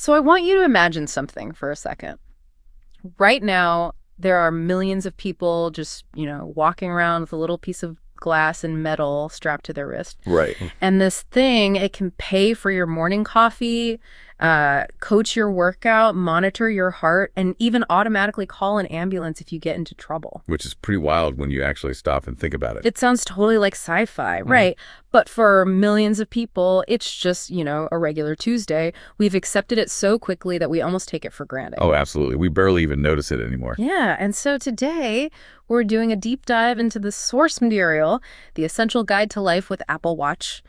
So I want you to imagine something for a second. Right now, there are millions of people just, walking around with a little piece of glass and metal strapped to their wrist. Right. And this thing, it can pay for your morning coffee, coach your workout, monitor your heart, and even automatically call an ambulance if you get into trouble. Which is pretty wild when you actually stop and think about it. It sounds totally like sci-fi, right? But for millions of people, it's just, a regular Tuesday. We've accepted it so quickly that we almost take it for granted. Oh, absolutely. We barely even notice it anymore. Yeah, and so today we're doing a deep dive into the source material, the essential guide to life with Apple Watch.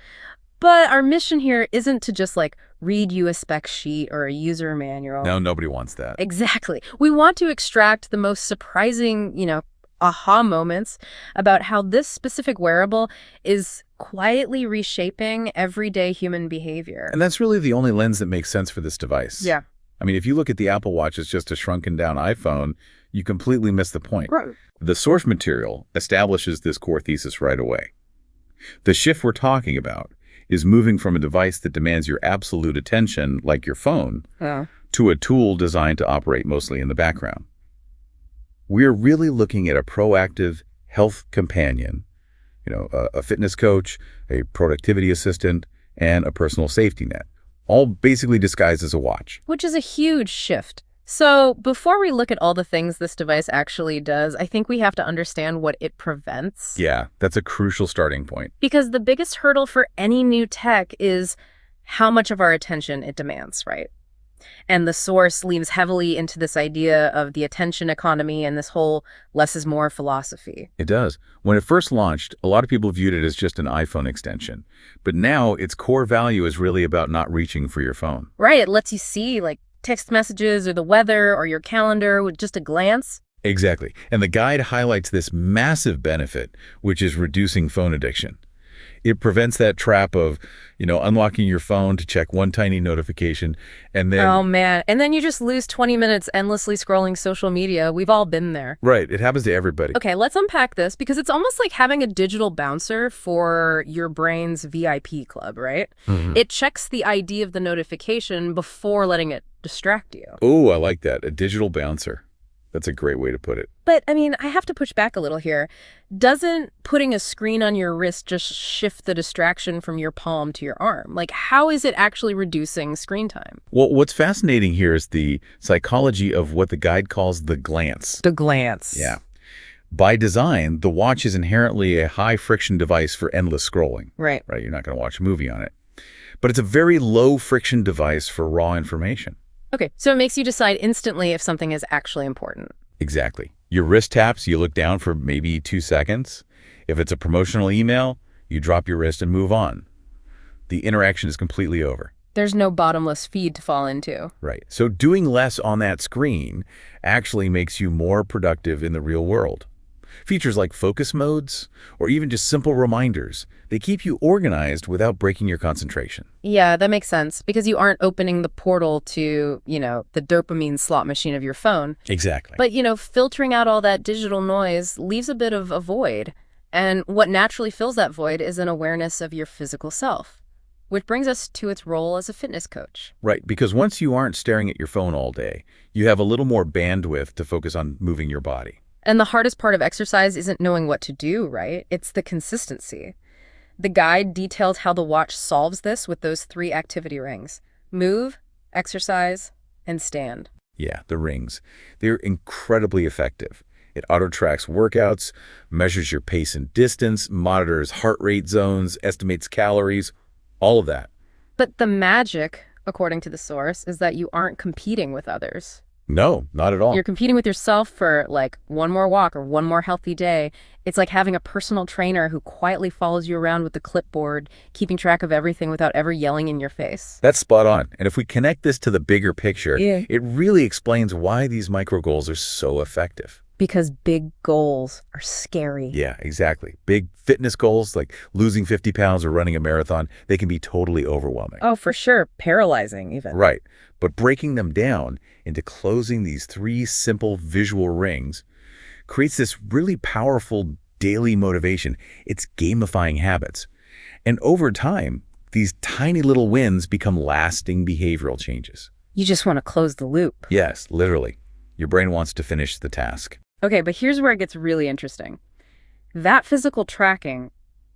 But our mission here isn't to just read you a spec sheet or a user manual. No, nobody wants that. Exactly. We want to extract the most surprising, aha moments about how this specific wearable is quietly reshaping everyday human behavior. And that's really the only lens that makes sense for this device. Yeah. I mean, if you look at the Apple Watch as just a shrunken down iPhone, you completely miss the point. Right. The source material establishes this core thesis right away. The shift we're talking about is moving from a device that demands your absolute attention, like your phone, to a tool designed to operate mostly in the background. We're really looking at a proactive health companion, a fitness coach, a productivity assistant, and a personal safety net, all basically disguised as a watch. Which is a huge shift. So before we look at all the things this device actually does, I think we have to understand what it prevents. Yeah, that's a crucial starting point. Because the biggest hurdle for any new tech is how much of our attention it demands, right? And the source leans heavily into this idea of the attention economy and this whole less is more philosophy. It does. When it first launched, a lot of people viewed it as just an iPhone extension. But now its core value is really about not reaching for your phone. Right. It lets you see text messages or the weather or your calendar with just a glance. Exactly. And the guide highlights this massive benefit, which is reducing phone addiction. It prevents that trap of, unlocking your phone to check one tiny notification and then... Oh, man. And then you just lose 20 minutes endlessly scrolling social media. We've all been there. Right. It happens to everybody. Okay, let's unpack this because it's almost like having a digital bouncer for your brain's VIP club, right? It checks the ID of the notification before letting it distract you. Oh, I like that. A digital bouncer. That's a great way to put it. But, I have to push back a little here. Doesn't putting a screen on your wrist just shift the distraction from your palm to your arm? How is it actually reducing screen time? Well, what's fascinating here is the psychology of what the guide calls the glance. The glance. Yeah. By design, the watch is inherently a high-friction device for endless scrolling. Right. Right? You're not going to watch a movie on it. But it's a very low-friction device for raw information. Okay, so it makes you decide instantly if something is actually important. Exactly. Your wrist taps, you look down for maybe 2 seconds. If it's a promotional email, you drop your wrist and move on. The interaction is completely over. There's no bottomless feed to fall into. Right. So doing less on that screen actually makes you more productive in the real world. Features like focus modes or even just simple reminders, they keep you organized without breaking your concentration. Yeah, that makes sense because you aren't opening the portal to, the dopamine slot machine of your phone. Exactly. But, filtering out all that digital noise leaves a bit of a void. And what naturally fills that void is an awareness of your physical self, which brings us to its role as a fitness coach. Right, because once you aren't staring at your phone all day, you have a little more bandwidth to focus on moving your body. And the hardest part of exercise isn't knowing what to do, right? It's the consistency. The guide details how the watch solves this with those 3 activity rings: move, exercise, and stand. Yeah, the rings. They're incredibly effective. It auto-tracks workouts, measures your pace and distance, monitors heart rate zones, estimates calories, all of that. But the magic, according to the source, is that you aren't competing with others. No, not at all. You're competing with yourself for one more walk or one more healthy day. It's like having a personal trainer who quietly follows you around with a clipboard, keeping track of everything without ever yelling in your face. That's spot on. And if we connect this to the bigger picture, Yeah. It really explains why these micro goals are so effective. Because big goals are scary. Yeah, exactly. Big fitness goals like losing 50 pounds or running a marathon, they can be totally overwhelming. Oh, for sure. Paralyzing, even. Right. But breaking them down into closing these 3 simple visual rings creates this really powerful daily motivation. It's gamifying habits. And over time, these tiny little wins become lasting behavioral changes. You just want to close the loop. Yes, literally. Your brain wants to finish the task. Okay, but here's where it gets really interesting. That physical tracking,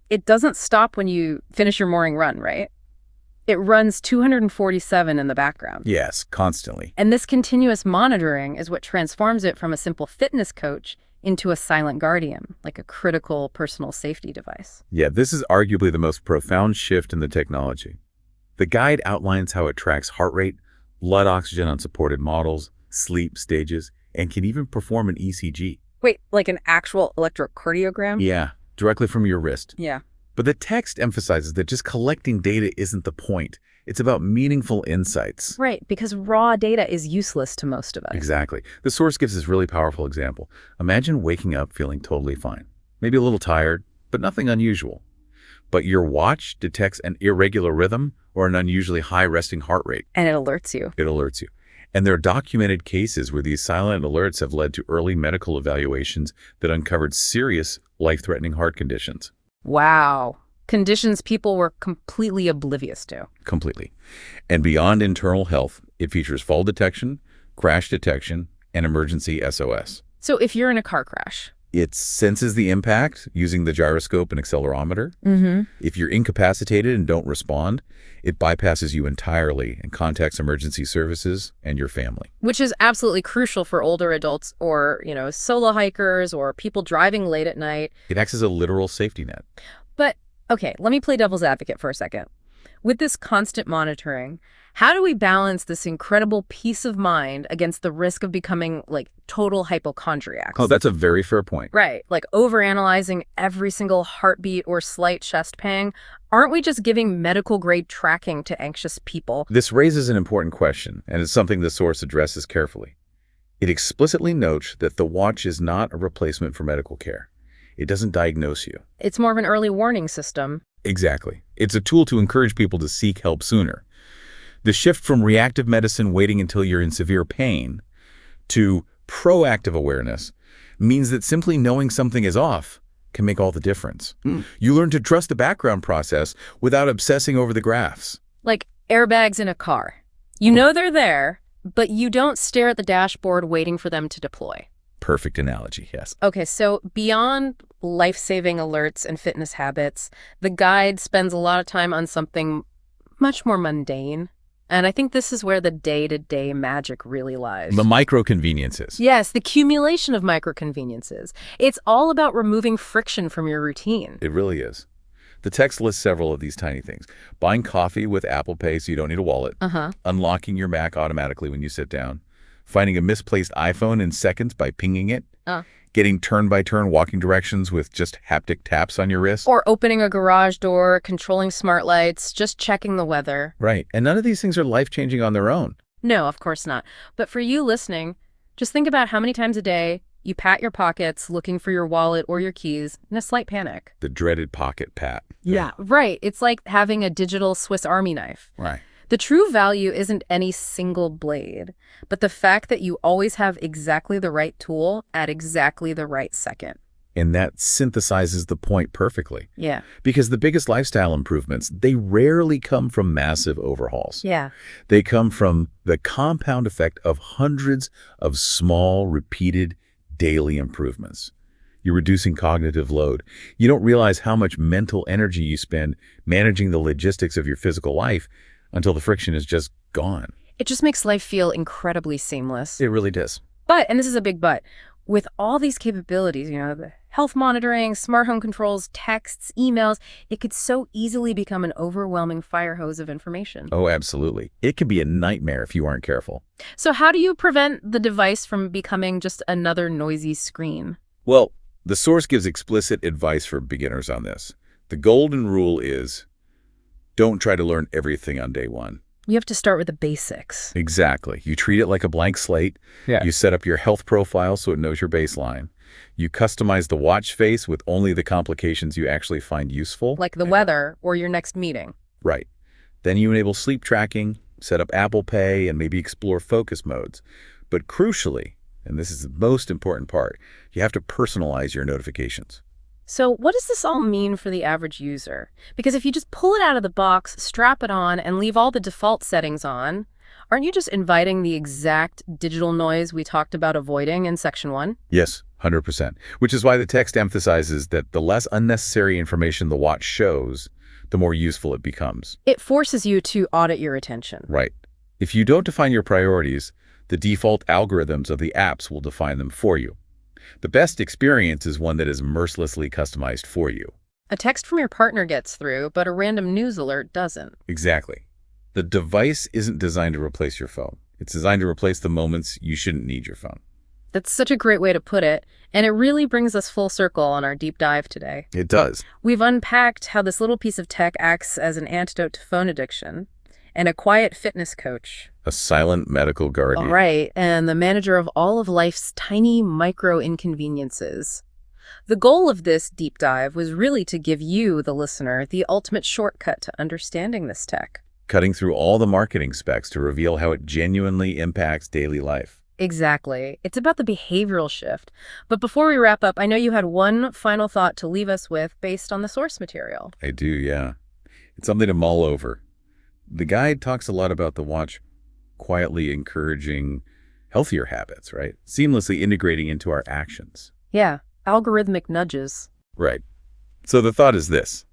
it doesn't stop when you finish your morning run, right? It runs 247 in the background. Yes, constantly. And this continuous monitoring is what transforms it from a simple fitness coach into a silent guardian, like a critical personal safety device. Yeah, this is arguably the most profound shift in the technology. The guide outlines how it tracks heart rate, blood oxygen on supported models, sleep stages, and can even perform an ECG. Wait, like an actual electrocardiogram? Yeah, directly from your wrist. Yeah. But the text emphasizes that just collecting data isn't the point. It's about meaningful insights. Right, because raw data is useless to most of us. Exactly. The source gives this really powerful example. Imagine waking up feeling totally fine, maybe a little tired, but nothing unusual. But your watch detects an irregular rhythm or an unusually high resting heart rate. And it alerts you. It alerts you. And there are documented cases where these silent alerts have led to early medical evaluations that uncovered serious, life-threatening heart conditions. Wow. Conditions people were completely oblivious to. Completely. And beyond internal health, it features fall detection, crash detection, and emergency SOS. So if you're in a car crash, It senses the impact using the gyroscope and accelerometer. mm-hmm. If you're incapacitated and don't respond, it bypasses you entirely and contacts emergency services and your family. Which is absolutely crucial for older adults or, solo hikers or people driving late at night. It acts as a literal safety net. But, okay, let me play devil's advocate for a second. With this constant monitoring, how do we balance this incredible peace of mind against the risk of becoming, like, total hypochondriacs? Oh, that's a very fair point. Right, like overanalyzing every single heartbeat or slight chest pang. Aren't we just giving medical-grade tracking to anxious people? This raises an important question, and it's something the source addresses carefully. It explicitly notes that the watch is not a replacement for medical care. It doesn't diagnose you. It's more of an early warning system. Exactly. It's a tool to encourage people to seek help sooner. The shift from reactive medicine waiting until you're in severe pain to proactive awareness means that simply knowing something is off can make all the difference. You learn to trust the background process without obsessing over the graphs. Like airbags in a car. You know they're there, but you don't stare at the dashboard waiting for them to deploy. Perfect analogy, yes. Okay, so beyond life-saving alerts and fitness habits, the guide spends a lot of time on something much more mundane. And I think this is where the day-to-day magic really lies. The micro-conveniences. Yes, the accumulation of micro-conveniences. It's all about removing friction from your routine. It really is. The text lists several of these tiny things. Buying coffee with Apple Pay so you don't need a wallet. Unlocking your Mac automatically when you sit down. Finding a misplaced iPhone in seconds by pinging it. Getting turn-by-turn walking directions with just haptic taps on your wrist. Or opening a garage door, controlling smart lights, just checking the weather. Right. And none of these things are life-changing on their own. No, of course not. But for you listening, just think about how many times a day you pat your pockets looking for your wallet or your keys in a slight panic. The dreaded pocket pat. Yeah, right. It's like having a digital Swiss Army knife. Right. The true value isn't any single blade, but the fact that you always have exactly the right tool at exactly the right second. And that synthesizes the point perfectly. Yeah. Because the biggest lifestyle improvements, they rarely come from massive overhauls. Yeah. They come from the compound effect of hundreds of small, repeated, daily improvements. You're reducing cognitive load. You don't realize how much mental energy you spend managing the logistics of your physical life until the friction is just gone. It just makes life feel incredibly seamless. It really does. But, and this is a big but, with all these capabilities, the health monitoring, smart home controls, texts, emails, it could so easily become an overwhelming fire hose of information. Oh, absolutely. It can be a nightmare if you aren't careful. So how do you prevent the device from becoming just another noisy screen? Well, the source gives explicit advice for beginners on this. The golden rule is, don't try to learn everything on day one. You have to start with the basics. Exactly. You treat it like a blank slate. Yeah. You set up your health profile so it knows your baseline. You customize the watch face with only the complications you actually find useful. Like the weather or your next meeting. Right. Then you enable sleep tracking, set up Apple Pay, and maybe explore focus modes. But crucially, and this is the most important part, you have to personalize your notifications. So what does this all mean for the average user? Because if you just pull it out of the box, strap it on, and leave all the default settings on, Aren't you just inviting the exact digital noise we talked about avoiding in section 1? Yes, 100%. Which is why the text emphasizes that the less unnecessary information the watch shows, the more useful it becomes. It forces you to audit your attention. Right. If you don't define your priorities, the default algorithms of the apps will define them for you. The best experience is one that is mercilessly customized for you. A text from your partner gets through, but a random news alert doesn't. Exactly. The device isn't designed to replace your phone. It's designed to replace the moments you shouldn't need your phone. That's such a great way to put it, and it really brings us full circle on our deep dive today. It does. We've unpacked how this little piece of tech acts as an antidote to phone addiction, and a quiet fitness coach. A silent medical guardian. All right, and the manager of all of life's tiny micro inconveniences. The goal of this deep dive was really to give you, the listener, the ultimate shortcut to understanding this tech. Cutting through all the marketing specs to reveal how it genuinely impacts daily life. Exactly. It's about the behavioral shift. But before we wrap up, I know you had one final thought to leave us with based on the source material. I do, yeah. It's something to mull over. The guide talks a lot about the watch quietly encouraging healthier habits, right? Seamlessly integrating into our actions. Yeah, algorithmic nudges. Right. So the thought is this.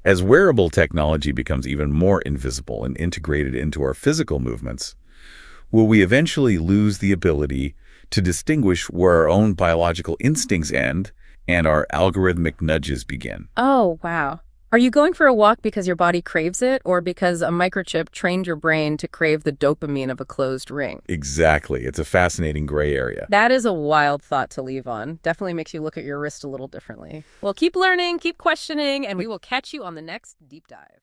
As wearable technology becomes even more invisible and integrated into our physical movements, will we eventually lose the ability to distinguish where our own biological instincts end and our algorithmic nudges begin? Oh, wow. Are you going for a walk because your body craves it, or because a microchip trained your brain to crave the dopamine of a closed ring? Exactly. It's a fascinating gray area. That is a wild thought to leave on. Definitely makes you look at your wrist a little differently. Well, keep learning, keep questioning, and we will catch you on the next deep dive.